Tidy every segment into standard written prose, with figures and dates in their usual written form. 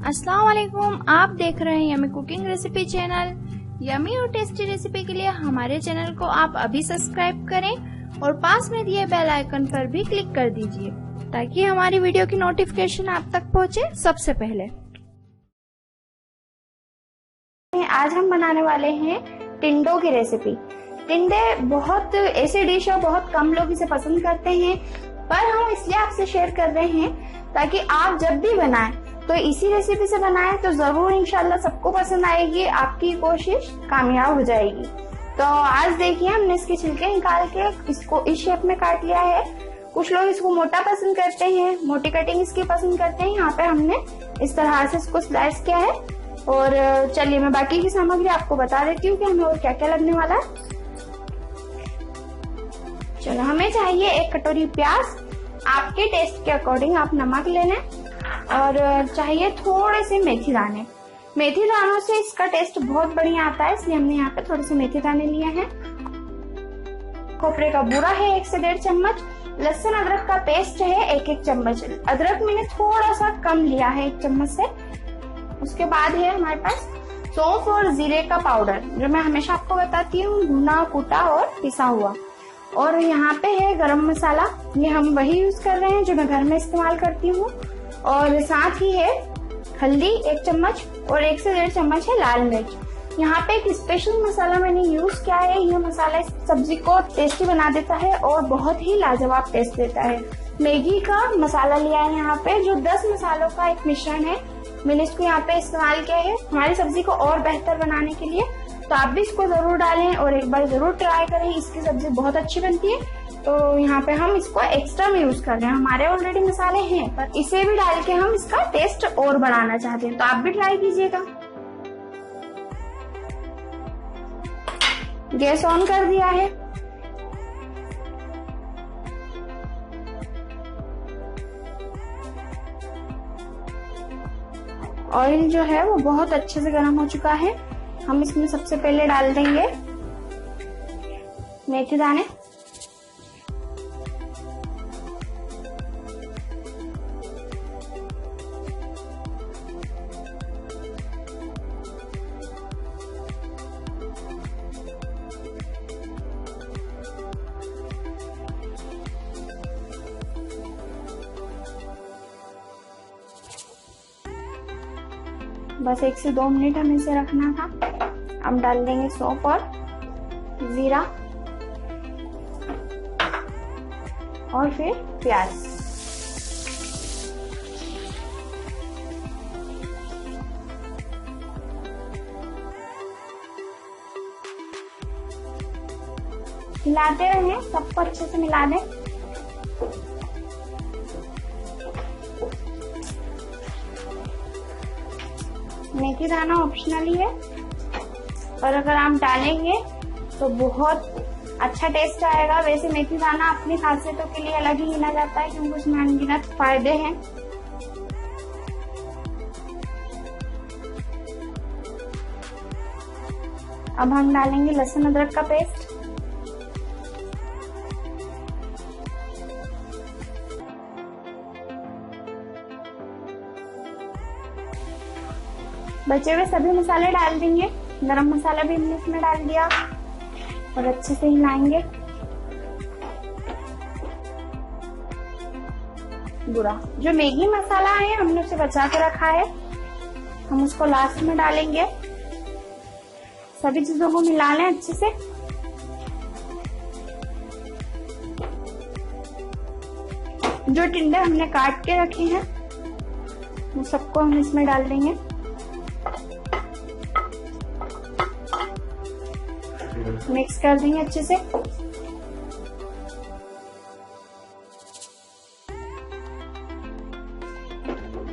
अस्सलाम वालेकुम, आप देख रहे हैं yummy cooking recipe channel. Yummy और टेस्टी रेसिपी के लिए हमारे चैनल को आप अभी सब्सक्राइब करें और पास में दिए बेल आइकन पर भी क्लिक कर दीजिए ताकि हमारी वीडियो की नोटिफिकेशन आप तक पहुंचे सबसे पहले। आज हम बनाने वाले हैं टिंडों की रेसिपी। टिंडे बहुत ऐसे डिश है, बहुत कम लोग इसे पसंद करते हैं, पर हम इसलिए आपसे शेयर कर रहे हैं ताकि आप जब भी बनाएं तो इसी रेसिपी से बनाएं तो जरूर इंशाल्लाह सबको पसंद आएगी, आपकी कोशिश कामयाब हो जाएगी। तो आज देखिए हमने इसके छिलके निकाल के इसको इस शेप में काट लिया है। कुछ लोग इसको मोटा पसंद करते हैं, मोटी कटिंग इसकी पसंद करते हैं। यहाँ पे हमने इस तरह से इसको स्लाइस किया है। और चलिए मैं बाकी की सामग्री आपको बता देती हूँ कि हमें और क्या क्या लगने वाला है। चलो, हमें चाहिए 1 कटोरी प्याज, आपके टेस्ट के अकॉर्डिंग आप नमक लेना, और चाहिए थोड़े से मेथी दाने। मेथी दानों से इसका टेस्ट बहुत बढ़िया आता है, इसलिए हमने यहाँ पे थोड़े से मेथी दाने लिए हैं। खोपरे का बूरा है 1 से 1.5 चम्मच। लहसुन अदरक का पेस्ट है 1-1 चम्मच। अदरक मैंने थोड़ा सा कम लिया है 1 चम्मच से। उसके बाद है हमारे पास सौंफ और जीरे का पाउडर, जो मैं हमेशा आपको बताती हूँ, भुना कूटा और पिसा हुआ। और यहाँ पे है गरम मसाला, ये हम वही यूज कर रहे हैं जो मैं घर में इस्तेमाल करती हूँ। और साथ ही है हल्दी 1 चम्मच और 1 से 1.5 चम्मच है लाल मिर्च। यहाँ पे एक स्पेशल मसाला मैंने यूज किया है, यह मसाला इस सब्जी को टेस्टी बना देता है और बहुत ही लाजवाब टेस्ट देता है। मैगी का मसाला लिया है यहाँ पे, जो 10 मसालों का एक मिश्रण है। मैंने इसको यहाँ पे इस्तेमाल किया है हमारी सब्जी को और बेहतर बनाने के लिए। तो आप भी इसको जरूर डालें और एक बार जरूर ट्राई करें, इसकी सब्जी बहुत अच्छी बनती है। तो यहाँ पे हम इसको एक्स्ट्रा में यूज कर रहे हैं, हमारे ऑलरेडी मसाले हैं, पर इसे भी डाल के हम इसका टेस्ट और बढ़ाना चाहते हैं, तो आप भी ट्राई कीजिएगा। गैस ऑन कर दिया है। ऑयल जो है वो बहुत अच्छे से गर्म हो चुका है। हम इसमें सबसे पहले डाल देंगे मेथी दाने। बस 1 से 2 मिनट हमें इसे रखना था। अब डाल देंगे सौंफ और जीरा और फिर प्याज। हिलाते रहें, सबको अच्छे से मिला दें। मेथी दाना ऑप्शनली है, और अगर आप डालेंगे तो बहुत अच्छा टेस्ट आएगा। वैसे मेथी दाना अपनी खासियतों के लिए अलग ही गिना जाता है, क्योंकि उसमें अनगिनत फायदे हैं। अब हम डालेंगे लहसुन अदरक का पेस्ट। बचे हुए सभी मसाले डाल देंगे। गरम मसाला भी हमने इसमें डाल दिया और अच्छे से हिलाएंगे। बुरा जो मैगी मसाला है हमने उसे बचा के रखा है, हम उसको लास्ट में डालेंगे। सभी चीजों को मिला लें अच्छे से। जो टिंडे हमने काट के रखे हैं वो सबको हम इसमें डाल देंगे। मिक्स कर देंगे अच्छे से।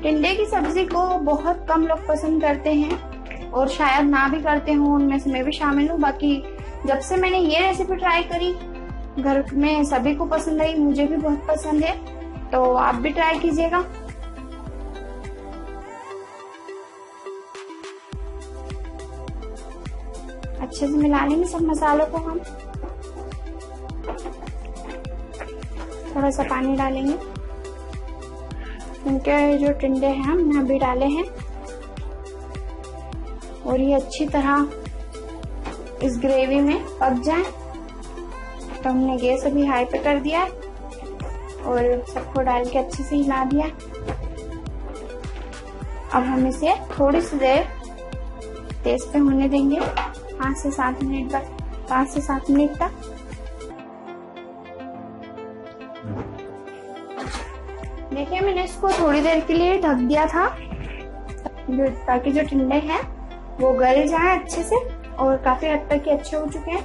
टिंडे की सब्जी को बहुत कम लोग पसंद करते हैं और शायद ना भी करते हों, उनमें से मैं भी शामिल हूँ। बाकी जब से मैंने ये रेसिपी ट्राई करी, घर में सभी को पसंद आई, मुझे भी बहुत पसंद है, तो आप भी ट्राई कीजिएगा। अच्छे से मिला लेंगे सब मसालों को हम। थोड़ा सा पानी डालेंगे। इनके जो टिंडे हैं हमने अभी डाले हैं, और ये अच्छी तरह इस ग्रेवी में पक जाए। तो हमने गैस अभी हाई पे कर दिया और सबको डाल के अच्छे से हिला दिया। अब हम इसे थोड़ी सी देर तेज पे होने देंगे, 5 से 7 मिनट तक, 5 से 7 मिनट तक। देखिए मैंने इसको थोड़ी देर के लिए ढक दिया था ताकि जो टिंडे हैं वो गल जाए अच्छे से, और काफी हद तक के अच्छे हो चुके हैं,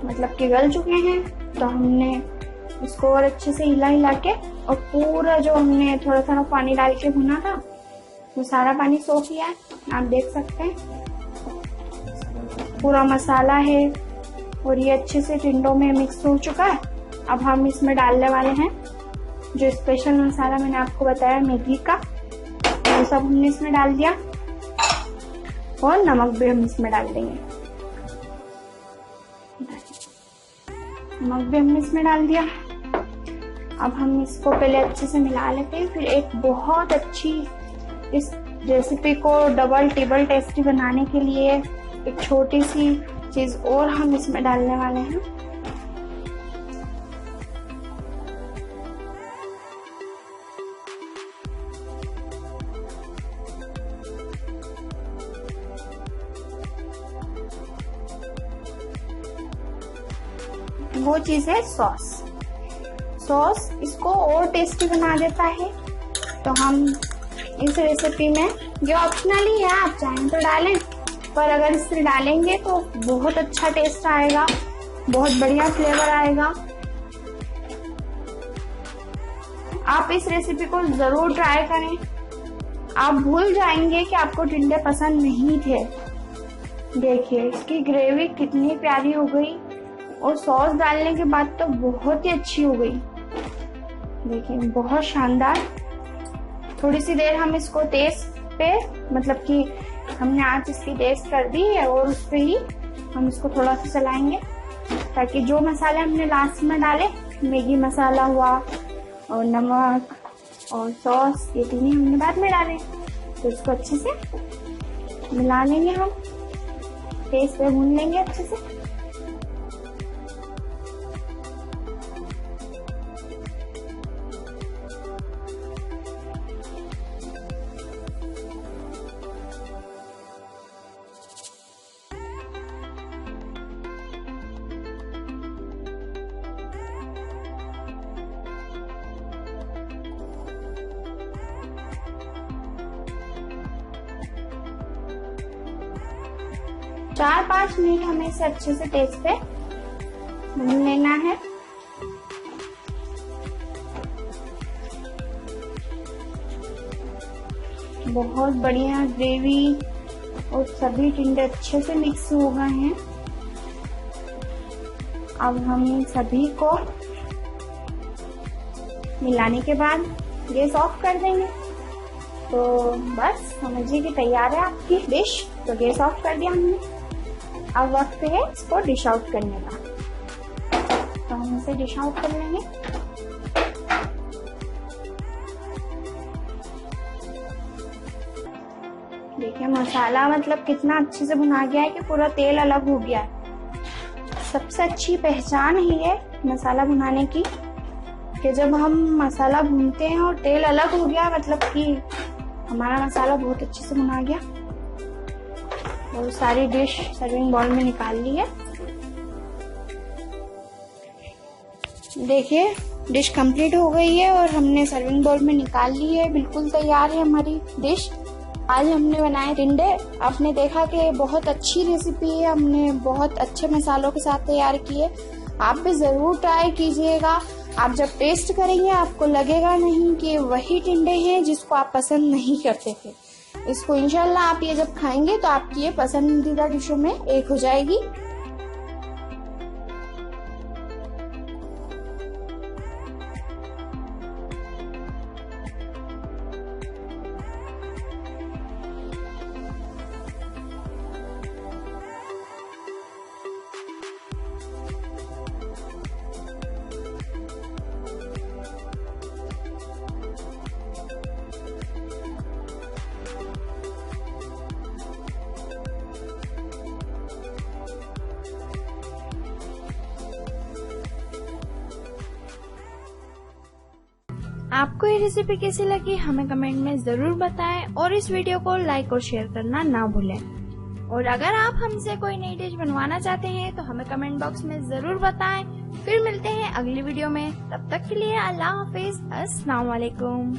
मतलब कि गल चुके हैं। तो हमने इसको और अच्छे से हिला के, और पूरा जो हमने थोड़ा थोड़ा पानी डाल के भुना था वो सारा पानी सोख लिया है। आप देख सकते हैं पूरा मसाला है और ये अच्छे से टिंडों में मिक्स हो चुका है। अब हम इसमें डालने वाले हैं जो स्पेशल मसाला मैंने आपको बताया मैगी का, वो सब हमने इसमें डाल दिया, और नमक भी हम इसमें डाल देंगे। नमक भी हमने इसमें डाल दिया। अब हम इसको पहले अच्छे से मिला लेते हैं, फिर एक बहुत अच्छी इस रेसिपी को डबल टिबल टेस्टी बनाने के लिए एक छोटी सी चीज और हम इसमें डालने वाले हैं। वो चीज है सॉस। सॉस इसको और टेस्टी बना देता है। तो हम इस रेसिपी में, जो ऑप्शनली है, आप चाहें तो डालें, पर अगर इससे डालेंगे तो बहुत अच्छा टेस्ट आएगा, बहुत बढ़िया फ्लेवर आएगा। आप इस रेसिपी को जरूर ट्राई करें। आप भूल जाएंगे कि आपको टिंडे पसंद नहीं थे। देखिए इसकी ग्रेवी कितनी प्यारी हो गई, और सॉस डालने के बाद तो बहुत ही अच्छी हो गई। देखिए बहुत शानदार। थोड़ी सी देर हम इसको तेज पे, मतलब कि हमने आंच इसकी तेज कर दी है, और उस पे ही हम इसको थोड़ा सा चलाएंगे ताकि जो मसाले हमने लास्ट में डाले, मैगी मसाला हुआ और नमक और सॉस, ये तीनों हमने बाद में डाले, तो इसको अच्छे से मिला लेंगे। हम तेज पे भून लेंगे अच्छे से। चार 5 मिनट हमें इसे अच्छे से तेज पे भून लेना है। बहुत बढ़िया ग्रेवी और सभी टिंडे अच्छे से मिक्स हो गए हैं। अब हम इन सभी को मिलाने के बाद गैस ऑफ कर देंगे। तो बस समझिए कि तैयार है आपकी डिश। तो गैस ऑफ कर दिया हमने। अब वक्त है इसको डिश आउट करने का। तो हम इसे डिश आउट कर लेंगे। देखिए मसाला मतलब कितना अच्छे से भुना गया है कि पूरा तेल अलग हो गया है। सबसे अच्छी पहचान ही है मसाला भुनाने की कि जब हम मसाला भूनते हैं और तेल अलग हो गया, मतलब कि हमारा मसाला बहुत अच्छे से भुना गया। और सारी डिश सर्विंग बाउल में निकाल ली है। देखिए डिश कंप्लीट हो गई है और हमने सर्विंग बाउल में निकाल ली है। बिल्कुल तैयार है हमारी डिश। आज हमने बनाए टिंडे। आपने देखा कि बहुत अच्छी रेसिपी है, हमने बहुत अच्छे मसालों के साथ तैयार की है। आप भी जरूर ट्राई कीजिएगा। आप जब टेस्ट करेंगे आपको लगेगा नहीं कि वही टिंडे हैं जिसको आप पसंद नहीं करते थे। इसको इंशाल्लाह आप ये जब खाएंगे तो आपकी ये पसंदीदा डिशों में एक हो जाएगी। आपको ये रेसिपी कैसी लगी हमें कमेंट में जरूर बताएं और इस वीडियो को लाइक और शेयर करना ना भूलें। और अगर आप हमसे कोई नई डिश बनवाना चाहते हैं तो हमें कमेंट बॉक्स में जरूर बताएं। फिर मिलते हैं अगली वीडियो में, तब तक के लिए अल्लाह हाफिज, अस्सलाम वालेकुम।